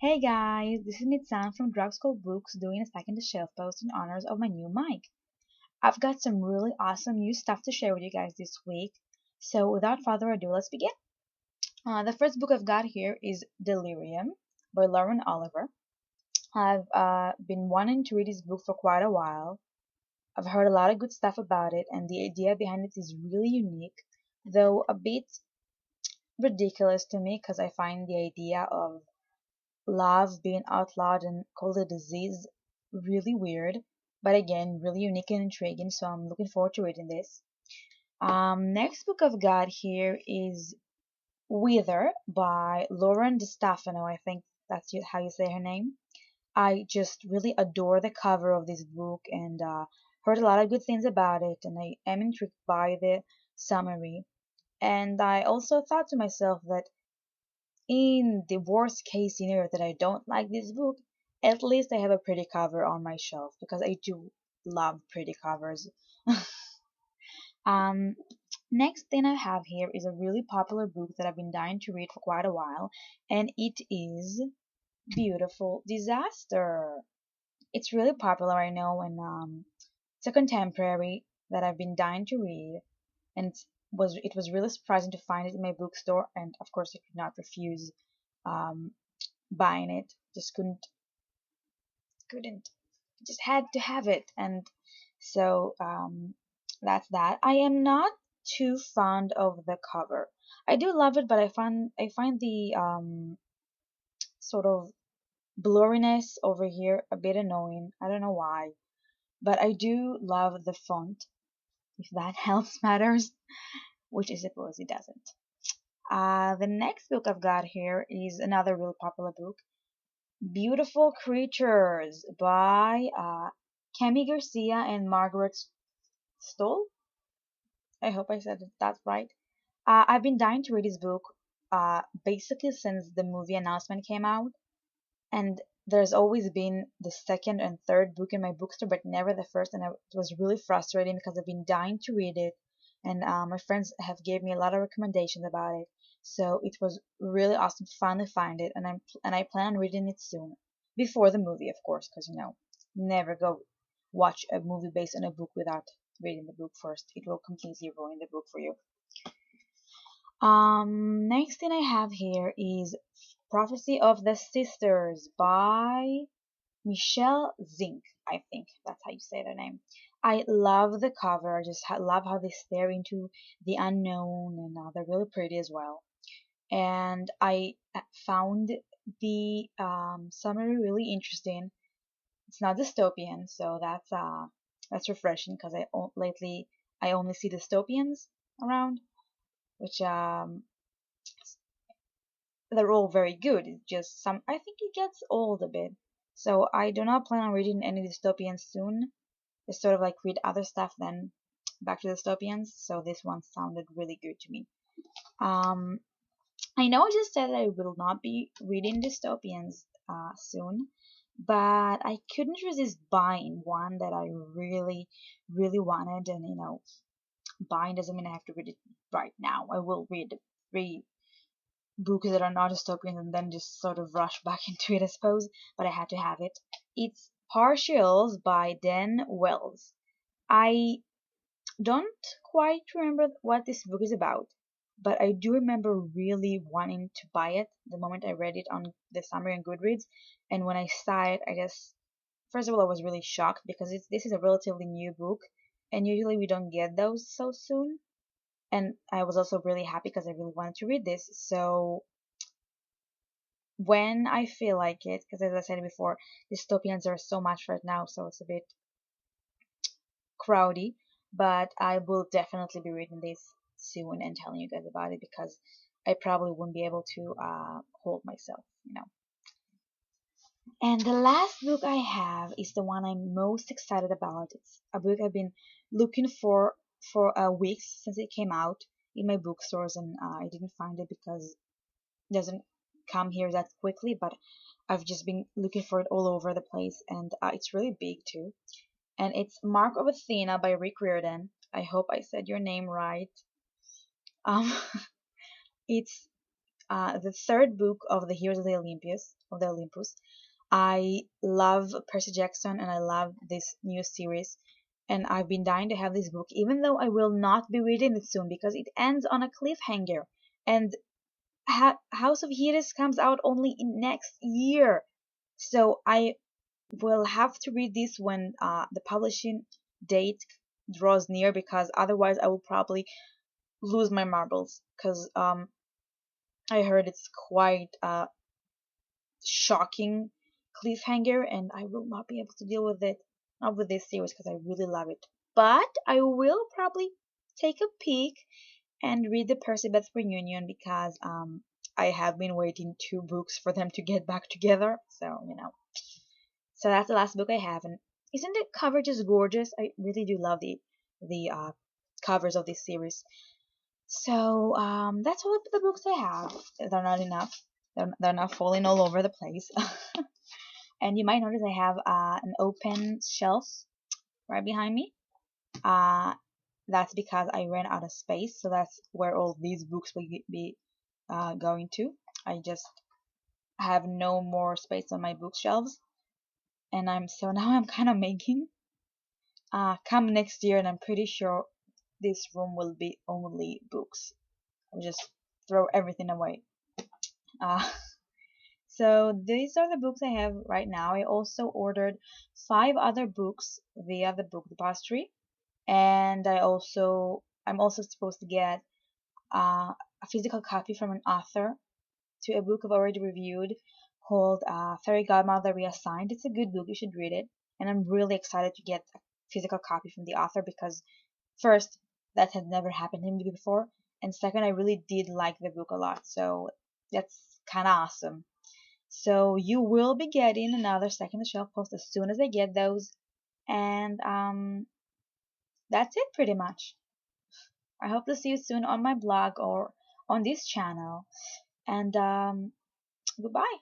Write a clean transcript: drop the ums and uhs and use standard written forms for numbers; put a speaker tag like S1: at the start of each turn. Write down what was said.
S1: Hey guys, this is Nitsan from Drug School Books doing a second to shelf post in honors of my new mic. I've got some really awesome new stuff to share with you guys this week. So without further ado, let's begin. The first book I've got here is Delirium by Lauren Oliver. I've been wanting to read this book for quite a while. I've heard a lot of good stuff about it, and the idea behind it is really unique, though a bit ridiculous to me because I find the idea of love being outlawed and called a disease really weird, but again, really unique and intriguing, so I'm looking forward to reading this. Next book I've got here is Wither by Lauren DeStefano. I think that's how you say her name. I just really adore the cover of this book and heard a lot of good things about it, and I am intrigued by the summary. And I also thought to myself that in the worst case scenario that I don't like this book, at least I have a pretty cover on my shelf because I do love pretty covers. um, Next thing I have here is a really popular book that I've been dying to read for quite a while, and it is Beautiful Disaster. It's really popular, I know, and it's a contemporary that I've been dying to read, and it was really surprising to find it in my bookstore, and of course I could not refuse um, buying it. Just couldn't just had to have it. And so that's that. I am not too fond of the cover. I do love it, but I find the sort of blurriness over here a bit annoying. I don't know why, but I do love the font, if that helps matters, which I suppose it doesn't. The next book I've got here is another real popular book, Beautiful Creatures by Cami Garcia and Margaret Stoll. I hope I said that right. I've been dying to read this book basically since the movie announcement came out, and there's always been the second and third book in my bookstore, but never the first, and it was really frustrating because I've been dying to read it, and my friends have gave me a lot of recommendations about it. So it was really awesome to finally find it, and I plan on reading it soon, before the movie, of course, because never go watch a movie based on a book without reading the book first. It will completely ruin the book for you. Next thing I have here is Prophecy of the Sisters by Michelle Zink. I think that's how you say their name. I love the cover. I just love how they stare into the unknown, and they're really pretty as well. And I found the summary really interesting. It's not dystopian, so that's refreshing because lately I only see dystopians around, which they're all very good. It's just some I think it gets old a bit. So I do not plan on reading any dystopians soon. Just sort of like read other stuff then back to dystopians. So this one sounded really good to me. Um, I know I just said that I will not be reading dystopians soon, but I couldn't resist buying one that I really, really wanted. And buying doesn't mean I have to read it right now. I will read three books that are not dystopian and then just sort of rush back into it, I suppose. But I had to have it. It's Partials by Dan Wells. I don't quite remember what this book is about, but I do remember really wanting to buy it the moment I read it on the summary on Goodreads. And when I saw it, I guess, first of all, I was really shocked because this is a relatively new book, and usually we don't get those so soon. And I was also really happy because I really wanted to read this. So when I feel like it, because as I said before, dystopians are so much right now, so it's a bit crowdy, but I will definitely be reading this soon and telling you guys about it because I probably wouldn't be able to hold myself. And the last book I have is the one I'm most excited about. It's a book I've been looking for weeks since it came out in my bookstores, and I didn't find it because it doesn't come here that quickly, but I've just been looking for it all over the place, and it's really big too. And it's Mark of Athena by Rick Riordan. I hope I said your name right. Um, it's the third book of the Heroes of the Olympus. I love Percy Jackson and I love this new series. And I've been dying to have this book, even though I will not be reading it soon because it ends on a cliffhanger. And House of Hades comes out only in next year. So I will have to read this when the publishing date draws near because otherwise I will probably lose my marbles because I heard it's quite shocking cliffhanger, and I will not be able to deal with it, not with this series, because I really love it. But I will probably take a peek and read the Percy Beth reunion because I have been waiting 2 books for them to get back together. So so that's the last book I have, and isn't the cover just gorgeous? I really do love the covers of this series. So that's all of the books I have. They're not enough. They're not falling all over the place. And you might notice I have an open shelf right behind me. Uh, that's because I ran out of space, so that's where all these books will be going to. I just have no more space on my bookshelves, and now I'm kind of making. Come next year, and I'm pretty sure this room will be only books. I'll just throw everything away. Uh, So these are the books I have right now. I also ordered 5 other books via the book depository, and I'm also supposed to get a physical copy from an author to a book I've already reviewed called Fairy Godmother Reassigned. It's a good book. You should read it, and I'm really excited to get a physical copy from the author because first, that had never happened to me before, and second, I really did like the book a lot. So that's kind of awesome. So you will be getting another second shelf post as soon as I get those. And that's it pretty much. I hope to see you soon on my blog or on this channel. And goodbye.